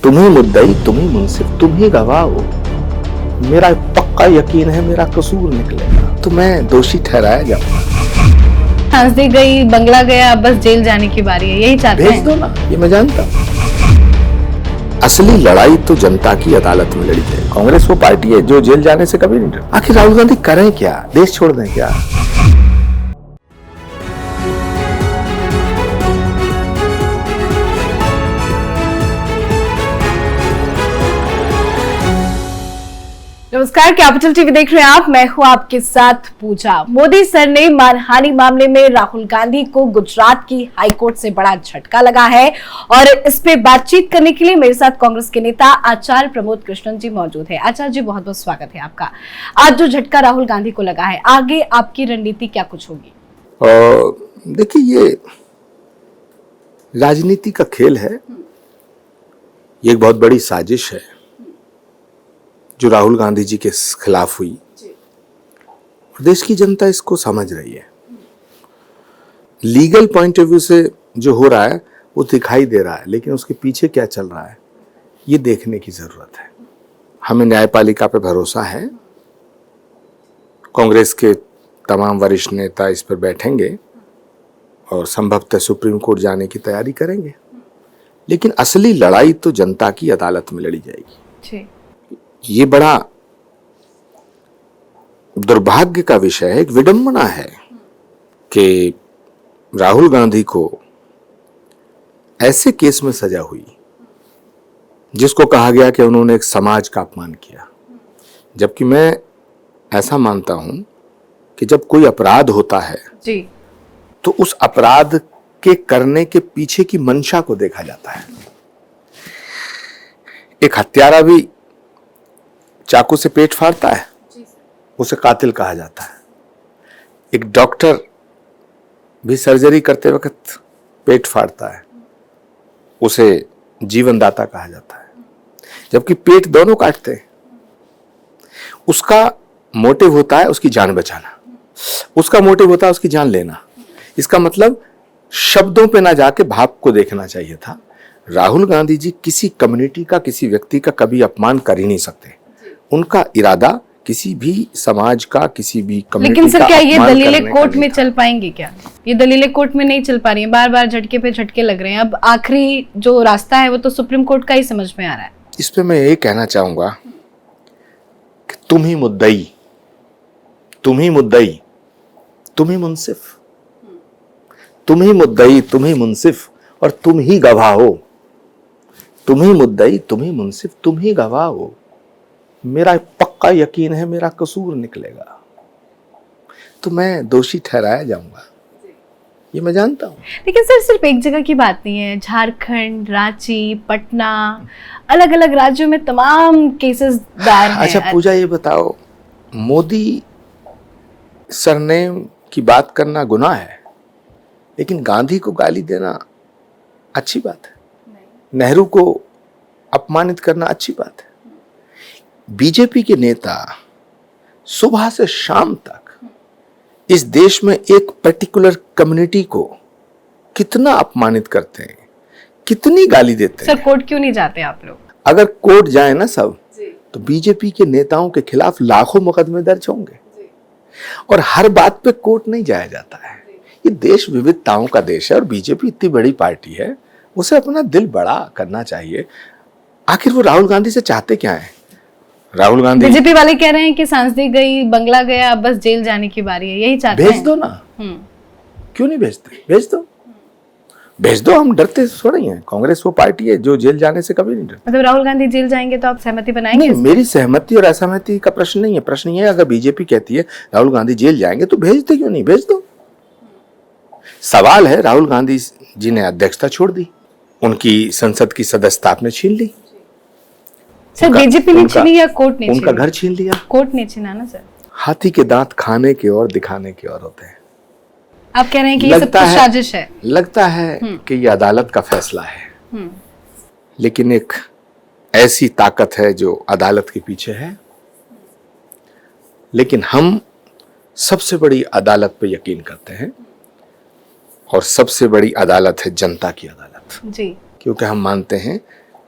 तुम ही मुद्दई, तुम ही मुंसिफ, तुम ही गवाह हो। मेरा पक्का यकीन है मेरा कसूर निकलेगा, तो मैं दोषी ठहराया जाऊंगा। हंसदी गई, बंगला गया, अब बस जेल जाने की बारी है, यही चाहते हैं। भेज दो ना, ये मैं जानता हूँ। असली लड़ाई तो जनता की अदालत में लड़ी है। कांग्रेस वो पार्टी है जो जेल जाने से कभी नहीं डरती। आखिर राहुल गांधी करें क्या, देश छोड़ दें क्या? नमस्कार, कैपिटल टीवी देख रहे हैं आप। मैं हूं आपके साथ पूजा। मोदी सर ने मानहानि मामले में राहुल गांधी को गुजरात की हाईकोर्ट से बड़ा झटका लगा है और इस पे बातचीत करने के लिए मेरे साथ कांग्रेस के नेता आचार्य प्रमोद कृष्णन जी मौजूद है। आचार्य जी, बहुत बहुत स्वागत है आपका। आज जो झटका राहुल गांधी को लगा है, आगे आपकी रणनीति क्या कुछ होगी? देखिए, ये राजनीति का खेल है। ये एक बहुत बड़ी साजिश है जो राहुल गांधी जी के खिलाफ हुई। देश की जनता इसको समझ रही है। लीगल पॉइंट ऑफ व्यू से जो हो रहा है वो दिखाई दे रहा है, लेकिन उसके पीछे क्या चल रहा है ये देखने की जरूरत है। हमें न्यायपालिका पे भरोसा है। कांग्रेस के तमाम वरिष्ठ नेता इस पर बैठेंगे और संभवतः सुप्रीम कोर्ट जाने की तैयारी करेंगे, लेकिन असली लड़ाई तो जनता की अदालत में लड़ी जाएगी। ये बड़ा दुर्भाग्य का विषय है, एक विडंबना है कि राहुल गांधी को ऐसे केस में सजा हुई जिसको कहा गया कि उन्होंने एक समाज का अपमान किया। जबकि मैं ऐसा मानता हूं कि जब कोई अपराध होता है जी, तो उस अपराध के करने के पीछे की मंशा को देखा जाता है। एक हत्यारा भी चाकू से पेट फाड़ता है, उसे कातिल कहा जाता है। एक डॉक्टर भी सर्जरी करते वक्त पेट फाड़ता है, उसे जीवनदाता कहा जाता है। जबकि पेट दोनों काटते हैं। उसका मोटिव होता है उसकी जान बचाना, उसका मोटिव होता है उसकी जान लेना। इसका मतलब शब्दों पे ना जाके भाव को देखना चाहिए था। राहुल गांधी जी किसी कम्युनिटी का, किसी व्यक्ति का कभी अपमान कर ही नहीं सकते। उनका इरादा किसी भी समाज का, किसी भी कम्युनिटी का लेकिन सर, क्या ये अपमान दलीलें करने का कोर्ट में नहीं था। चल पाएंगी? क्या ये दलीलें कोर्ट में नहीं चल पा रही हैं? बार बार झटके पे झटके लग रहे हैं। अब आखिरी जो रास्ता है वो तो सुप्रीम कोर्ट का ही समझ में आ रहा है। इस पे मैं ये कहना चाहूंगा कि तुम ही मुद्दई, तुम ही मुद्दई, तुम ही मुंसिफ, तुम ही मुद्दई, तुम ही मुंसिफ और तुम ही गवाह हो। तुम ही मुद्दई, तुम ही मुंसिफ, तुम ही गवाह हो। मेरा पक्का यकीन है मेरा कसूर निकलेगा, तो मैं दोषी ठहराया जाऊंगा, ये मैं जानता हूं। लेकिन सर, सिर्फ एक जगह की बात नहीं है। झारखंड, रांची, पटना, अलग अलग राज्यों में तमाम केसेस दायर हैं। अच्छा पूजा, ये बताओ, मोदी सरनेम की बात करना गुनाह है, लेकिन गांधी को गाली देना अच्छी बात है। नेहरू को अपमानित करना अच्छी बात है। बीजेपी के नेता सुबह से शाम तक इस देश में एक पर्टिकुलर कम्युनिटी को कितना अपमानित करते हैं, कितनी गाली देते हैं। सर, कोर्ट क्यों नहीं जाते आप लोग? अगर कोर्ट जाए ना सब, तो बीजेपी के नेताओं के खिलाफ लाखों मुकदमे दर्ज होंगे। और हर बात पे कोर्ट नहीं जाया जाता है। ये देश विविधताओं का देश है और बीजेपी इतनी बड़ी पार्टी है, उसे अपना दिल बड़ा करना चाहिए। आखिर वो राहुल गांधी से चाहते क्या है? राहुल गांधी, बीजेपी वाले कह रहे हैं कि सांसदी गई, बंगला गया, अब बस जेल जाने की बारी है, यही चाहते हैं। भेज दो ना, क्यों नहीं भेजते? भेज दो, भेज दो। हम डरते थोड़ी हैं। कांग्रेस वो पार्टी है जो जेल जाने से कभी नहीं डरती। मतलब राहुल गांधी जेल जाएंगे तो आप सहमति बनाएंगे? नहीं, मेरी सहमति और असहमति का प्रश्न नहीं है। प्रश्न ये है, अगर बीजेपी कहती है राहुल गांधी जेल जाएंगे तो भेजते क्यों नहीं? भेज दो। सवाल है, राहुल गांधी जी ने अध्यक्षता छोड़ दी, उनकी संसद की सदस्यता आपने छीन ली। सर, बीजेपी ने छीनी या कोर्ट ने? उनका घर छीन लिया। कोर्ट ने छीना ना सर। हाथी के दांत खाने के और दिखाने के और होते हैं। आप कह रहे हैं कि ये सब कुछ साजिश है? लगता है कि ये अदालत का फैसला है, लेकिन एक ऐसी ताकत है जो अदालत के पीछे है। लेकिन हम सबसे बड़ी अदालत पे यकीन करते हैं और सबसे बड़ी अदालत है जनता की अदालत जी। क्योंकि हम मानते हैं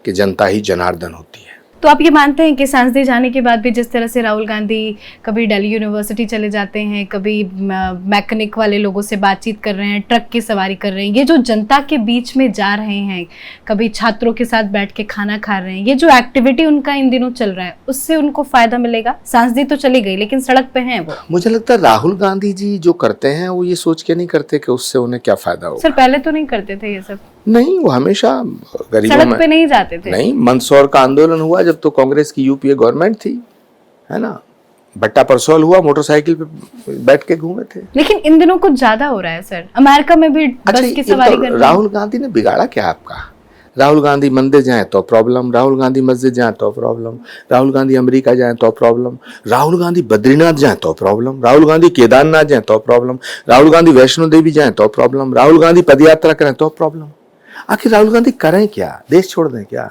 कि जनता ही जनार्दन होती है। तो आप ये मानते हैं कि सांसदी जाने के बाद भी जिस तरह से राहुल गांधी कभी दिल्ली यूनिवर्सिटी चले जाते हैं, कभी मैकेनिक वाले लोगों से बातचीत कर रहे हैं, ट्रक की सवारी कर रहे हैं, ये जो जनता के बीच में जा रहे हैं, कभी छात्रों के साथ बैठ के खाना खा रहे हैं, ये जो एक्टिविटी उनका इन दिनों चल रहा है, उससे उनको फायदा मिलेगा? सांसदी तो चली गई लेकिन सड़क पे हैं वो। मुझे लगता है राहुल गांधी जी जो करते हैं वो ये सोच के नहीं करते कि उससे उन्हें क्या फायदा होगा। सर पहले तो नहीं करते थे ये सब? नहीं, वो हमेशा गरीबों सड़क में पे नहीं जाते थे। नहीं, मंदसौर का आंदोलन हुआ जब तो कांग्रेस की यूपीए गवर्नमेंट थी, है ना। भट्टा परसौल हुआ, मोटरसाइकिल पे बैठ के घूमे थे। लेकिन इन दिनों कुछ ज्यादा हो रहा है सर, अमेरिका में भी बस की सवारी कर रहे हैं। राहुल गांधी ने बिगाड़ा क्या आपका? राहुल गांधी मंदिर जाए तो प्रॉब्लम, राहुल गांधी मस्जिद जाए तो प्रॉब्लम, राहुल गांधी अमेरिका जाए तो प्रॉब्लम, राहुल गांधी बद्रीनाथ जाए तो प्रॉब्लम, राहुल गांधी केदारनाथ जाए तो प्रॉब्लम, राहुल गांधी वैष्णो देवी जाए तो प्रॉब्लम, राहुल गांधी पदयात्रा करें तो प्रॉब्लम। आखिर राहुल गांधी करें क्या? देश छोड़ दें क्या?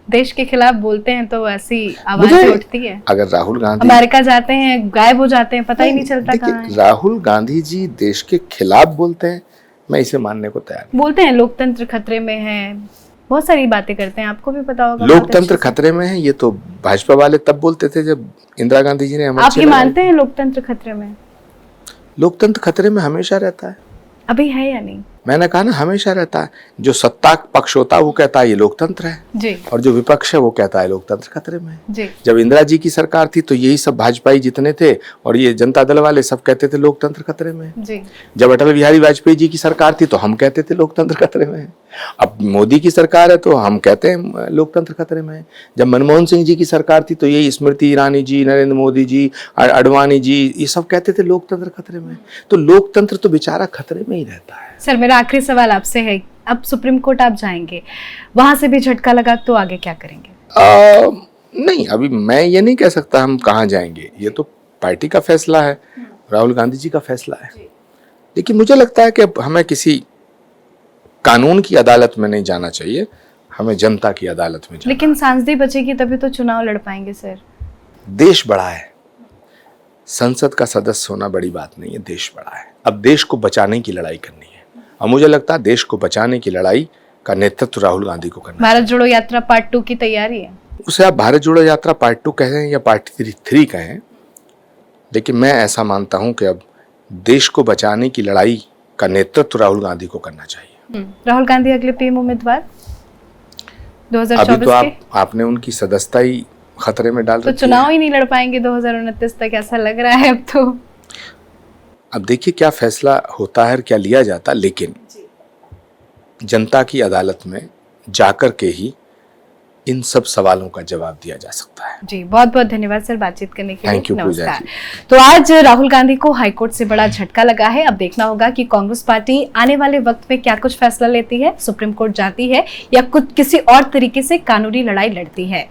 देश के खिलाफ बोलते हैं तो ऐसी आवाजें उठती है। अगर राहुल गांधी अमेरिका जाते हैं, गायब हो जाते हैं, पता ही नहीं चलता कहाँ है। राहुल गांधी जी देश के खिलाफ बोलते हैं, मैं इसे मानने को तैयार। बोलते हैं लोकतंत्र खतरे में है, बहुत सारी बातें करते हैं, आपको भी पता होगा। लोकतंत्र खतरे में है ये तो भाजपा वाले तब बोलते थे जब इंदिरा गांधी जी ने अमर। आप ये मानते हैं लोकतंत्र खतरे में? लोकतंत्र खतरे में हमेशा रहता है। अभी है या नहीं? मैंने कहा ना, हमेशा रहता है। जो सत्ता पक्ष होता है वो कहता है ये लोकतंत्र है जी, और जो विपक्ष है वो कहता है लोकतंत्र खतरे में है जी। जब इंदिरा जी की सरकार थी तो यही सब भाजपाई जितने थे और ये जनता दल वाले सब कहते थे लोकतंत्र खतरे में है जी। जब अटल बिहारी वाजपेयी जी की सरकार थी तो हम कहते थे लोकतंत्र खतरे में है। अब मोदी की सरकार है तो हम कहते हैं लोकतंत्र खतरे में है। जब मनमोहन सिंह जी की सरकार थी तो यही स्मृति ईरानी जी, नरेंद्र मोदी जी, अडवाणी जी, ये सब कहते थे लोकतंत्र खतरे में है। तो लोकतंत्र तो बेचारा खतरे में ही रहता है। सर मेरा आखिरी सवाल आपसे है, अब सुप्रीम कोर्ट आप जाएंगे, वहां से भी झटका लगा तो आगे क्या करेंगे? नहीं, अभी मैं ये नहीं कह सकता हम कहाँ जाएंगे, ये तो पार्टी का फैसला है, राहुल गांधी जी का फैसला है। लेकिन मुझे लगता है कि हमें किसी कानून की अदालत में नहीं जाना चाहिए, हमें जनता की अदालत में जाना। लेकिन सांसदी बचेगी तभी तो चुनाव लड़ पाएंगे सर। देश बड़ा है, संसद का सदस्य होना बड़ी बात नहीं है, देश बड़ा है। अब देश को बचाने की लड़ाई करनी है और मुझे लगता है देश को बचाने की लड़ाई का नेतृत्व राहुल गांधी को करना। भारत जोड़ो यात्रा पार्ट 2 की तैयारी है? उसे आप भारत जोड़ो यात्रा पार्ट 2 कहें या पार्ट 3 कहें, लेकिन मैं ऐसा मानता हूं कि अब देश को बचाने की लड़ाई का नेतृत्व राहुल गांधी को करना चाहिए। राहुल गांधी अगले पीएम उम्मीदवार 2024 अभी तो आपने उनकी सदस्यता ही खतरे में डाल तो चुनाव ही नहीं लड़ पाएंगे 2029 तक, ऐसा लग रहा है अब तो। अब देखिए क्या फैसला होता है, क्या लिया जाता, लेकिन जनता की अदालत में जाकर के ही इन सब सवालों का जवाब दिया जा सकता है। जी, बहुत बहुत धन्यवाद सर बातचीत करने के लिए। नमस्कार। तो आज राहुल गांधी को हाईकोर्ट से बड़ा झटका लगा है। अब देखना होगा कि कांग्रेस पार्टी आने वाले वक्त में क्या कुछ फैसला लेती है, सुप्रीम कोर्ट जाती है या कुछ किसी और तरीके से कानूनी लड़ाई लड़ती है।